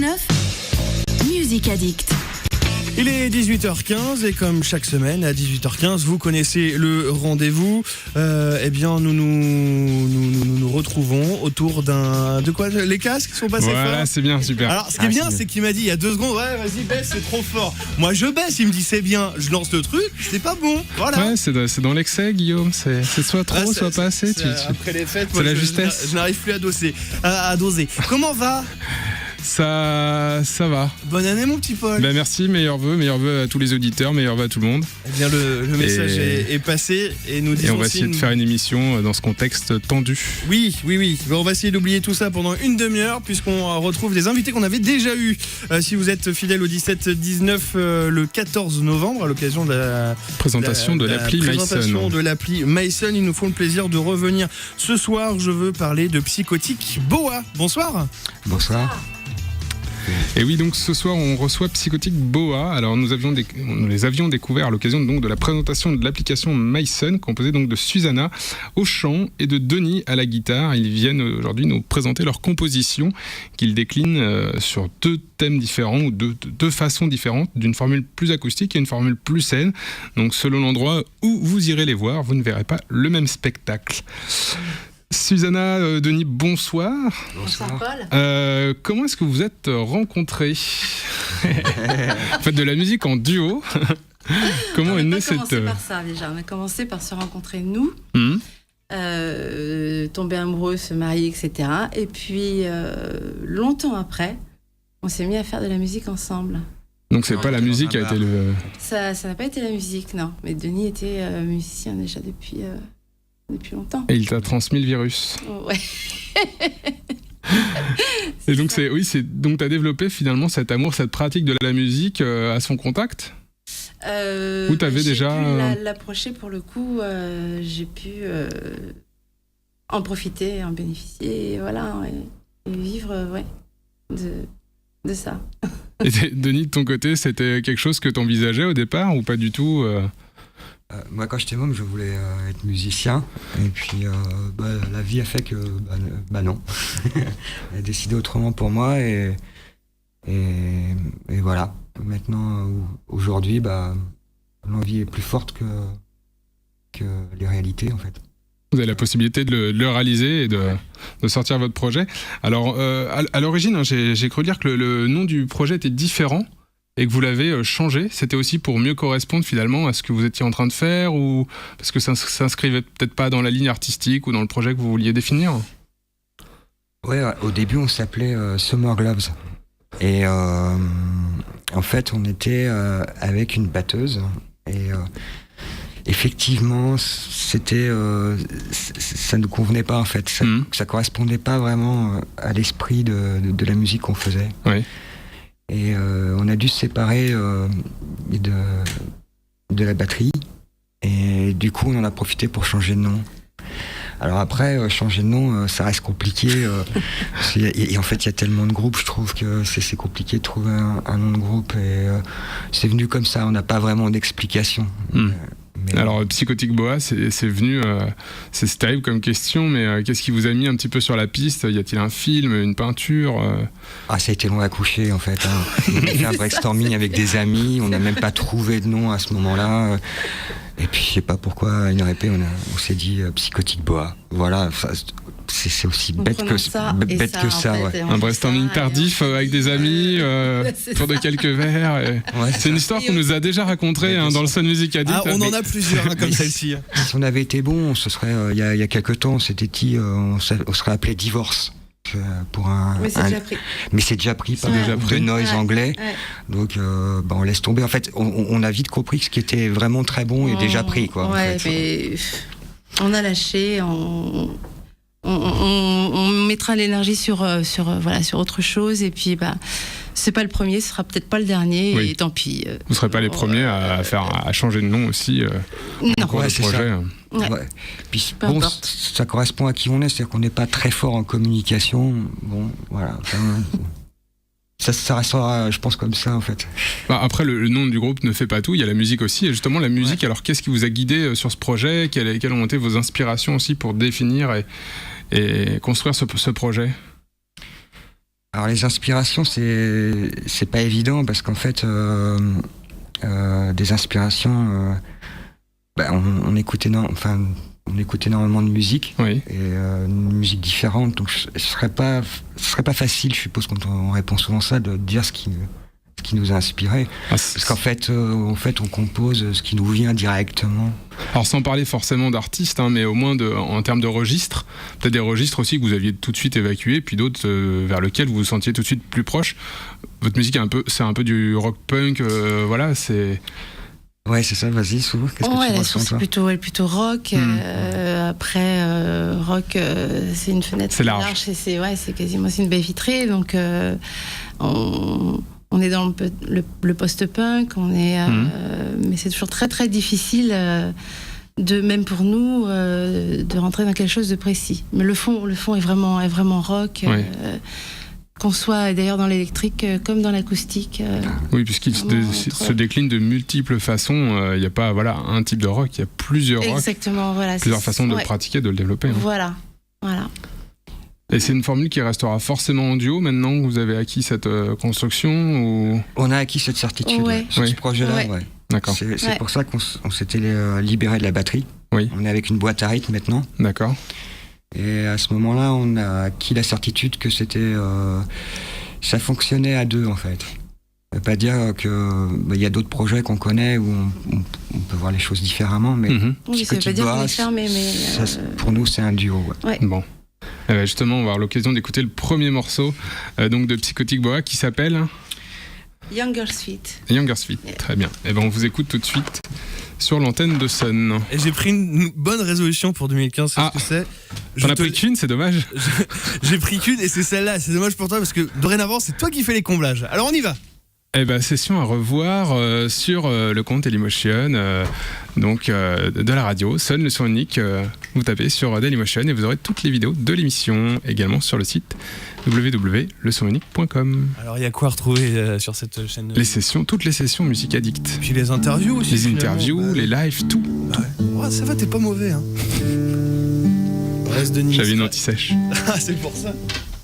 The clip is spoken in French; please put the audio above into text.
99, Music Addict. Il est 18h15 et comme chaque semaine à 18h15, vous connaissez le rendez-vous. Eh bien, nous nous retrouvons autour de quoi? Les casques sont passés forts. Voilà, c'est bien, super. Alors, ce qui est bien, c'est qu'il m'a dit il y a 2 secondes, ouais, vas-y, baisse, c'est trop fort. Moi, je baisse, il me dit c'est bien, je lance le truc, c'est pas bon. Voilà. Ouais, c'est dans l'excès, Guillaume. C'est soit trop, soit pas assez. Après les fêtes, c'est la justesse. Je n'arrive plus à doser. Comment va? Ça va. Bonne année, mon petit Paul. Merci, meilleurs vœux à tous les auditeurs, meilleurs vœux à tout le monde. Eh bien, le message est passé et nous disons. Et on va essayer de faire une émission dans ce contexte tendu. Oui. On va essayer d'oublier tout ça pendant une demi-heure puisqu'on retrouve des invités qu'on avait déjà eus. Si vous êtes fidèle au 17-19 le 14 novembre à l'occasion de la présentation de l'appli Myson, il nous faut le plaisir de revenir ce soir. Je veux parler de Psychotic Boa. Bonsoir. Bonsoir. Et oui, donc ce soir on reçoit Psychotic Boa. Alors nous les avions découverts à l'occasion donc de la présentation de l'application Myson, composée donc de Susanna au chant et de Denis à la guitare. Ils viennent aujourd'hui nous présenter leur composition qu'ils déclinent sur 2 thèmes différents ou deux façons différentes, d'une formule plus acoustique et une formule plus scène. Donc selon l'endroit où vous irez les voir, vous ne verrez pas le même spectacle. Susanna, Denis, bonsoir. Bonsoir Paul. Comment est-ce que vous êtes rencontrés? Vous faites de la musique en duo. Comment est née cette... On a commencé par ça déjà. On a commencé par se rencontrer nous, tomber amoureux, se marier, etc. Et puis longtemps après, on s'est mis à faire de la musique ensemble. Donc c'est pas la musique qui a été le... Ça n'a pas été la musique, non. Mais Denis était musicien déjà depuis longtemps. Et il t'a transmis le virus. Ouais. Et donc donc t'as développé finalement cet amour, cette pratique de la musique à son contact. Ou t'avais déjà pu l'approcher pour le coup. J'ai pu en profiter, en bénéficier, et voilà, et vivre, de ça. Et Denis, de ton côté, c'était quelque chose que t'envisageais au départ ou pas du tout? Moi, quand j'étais môme, je voulais être musicien. Et puis, la vie a fait que, non. Elle a décidé autrement pour moi. Et voilà. Maintenant, aujourd'hui, l'envie est plus forte que les réalités, en fait. Vous avez la possibilité de le réaliser et de sortir votre projet. Alors, à l'origine, j'ai cru dire que le nom du projet était différent. Et que vous l'avez changé, c'était aussi pour mieux correspondre finalement à ce que vous étiez en train de faire, ou parce que ça s'inscrivait peut-être pas dans la ligne artistique ou dans le projet que vous vouliez définir? Ouais, au début on s'appelait Summer Gloves. Et en fait on était avec une batteuse. Et effectivement, c'était, ça ne convenait pas en fait. Ça correspondait pas vraiment à l'esprit de la musique qu'on faisait. Oui. Et on a dû se séparer de la batterie. Et du coup, on en a profité pour changer de nom. Alors après, changer de nom, ça reste compliqué. Et en fait, il y a tellement de groupes, je trouve que c'est compliqué de trouver un nom de groupe. Et c'est venu comme ça, on n'a pas vraiment d'explication. Alors, Psychotic Boa, c'est venu, c'est style comme question, mais qu'est-ce qui vous a mis un petit peu sur la piste? Y a-t-il un film, une peinture? Ça a été long à coucher, en fait. On a fait un brainstorming avec des amis, on n'a même pas trouvé de nom à ce moment-là. Et puis, je sais pas pourquoi, à une répé, on s'est dit Psychotic Boa. Voilà, c'est aussi bête que ça. Ouais. Un brainstorming tardif avec des amis, autour de quelques verres. C'est une histoire qu'on nous a déjà racontée dans le Sun Music Addict. On en a plusieurs comme celle-ci. Si on avait été bon, ce serait, il y a quelques temps, on s'était dit, on serait appelé Divorce. Mais c'est déjà pris par de noise anglais. Donc on laisse tomber. En fait, on a vite compris que ce qui était vraiment très bon est déjà pris, quoi. Ouais, mais on a lâché. On mettra l'énergie sur autre chose, et puis c'est pas le premier, ce sera peut-être pas le dernier, et tant pis. Vous serez pas les premiers à changer de nom aussi. Non, projet. Ça. Ouais. Puis ça correspond à qui on est, c'est-à-dire qu'on n'est pas très fort en communication. Bon, voilà. Ça restera, je pense, comme ça, en fait. Après, le nom du groupe ne fait pas tout, il y a la musique aussi. Et justement, la musique, alors qu'est-ce qui vous a guidé sur ce projet? Quelles ont été vos inspirations aussi pour définir et construire ce projet? Alors les inspirations, c'est pas évident parce qu'en fait, des inspirations, on écoute énormément de musique, Oui. et une musique différente, donc ce serait pas facile, je suppose, quand on répond souvent ça, de dire ce qui nous a inspiré. Parce qu'en fait, on compose ce qui nous vient directement. Alors sans parler forcément d'artistes, hein, mais au moins en termes de registres, peut-être des registres aussi que vous aviez tout de suite évacués, puis d'autres vers lesquels vous vous sentiez tout de suite plus proche. Votre musique c'est un peu du rock punk, voilà, c'est... Ouais, c'est ça, vas-y, Sou, qu'est-ce que tu ressens, toi ? C'est plutôt rock. Après, rock, c'est une fenêtre c'est large. Et c'est quasiment une baie vitrée. Donc, on est dans le post-punk, mais c'est toujours très très difficile, même pour nous, de rentrer dans quelque chose de précis. Mais le fond est vraiment rock. Ouais. Qu'on soit d'ailleurs dans l'électrique comme dans l'acoustique. Oui, puisqu'il se décline de multiples façons. Il n'y a pas un type de rock, il y a plusieurs rocks. Exactement, voilà. Plusieurs façons de le pratiquer, de le développer. Hein. Voilà. Et c'est une formule qui restera forcément en duo maintenant que vous avez acquis cette construction ou... On a acquis cette certitude sur ce projet-là. Ouais. D'accord. C'est pour ça qu'on s'était libéré de la batterie. Oui. On est avec une boîte à rythme maintenant. D'accord. Et à ce moment-là, on a acquis la certitude que ça fonctionnait à deux, en fait. Ça veut pas dire qu'il y a d'autres projets qu'on connaît où on peut voir les choses différemment, mais oui, ça veut pas dire qu'on est fermé, mais pour nous, c'est un duo. Ouais. Bon. Justement, on va avoir l'occasion d'écouter le premier morceau donc de Psychotic Boa qui s'appelle Younger Sweet. Younger Sweet, yeah. Très bien. Et on vous écoute tout de suite sur l'antenne de Sun. Et j'ai pris une bonne résolution pour 2015, c'est ce que c'est. T'en as pris qu'une, c'est dommage. J'ai pris qu'une et c'est celle-là, c'est dommage pour toi parce que dorénavant c'est toi qui fais les comblages. Alors on y va. Session à revoir sur le compte Dailymotion de la radio, Sun, le son unique. Vous tapez sur Dailymotion et vous aurez toutes les vidéos de l'émission, également sur le site www.lesonunique.com. Alors il y a quoi à retrouver sur cette chaîne ? Toutes les sessions Musique Addict. Puis les interviews aussi. Les interviews, les lives, tout. Ouais, ça va, t'es pas mauvais. Hein. Reste de Nice. J'avais une anti-sèche. Ah, c'est pour ça.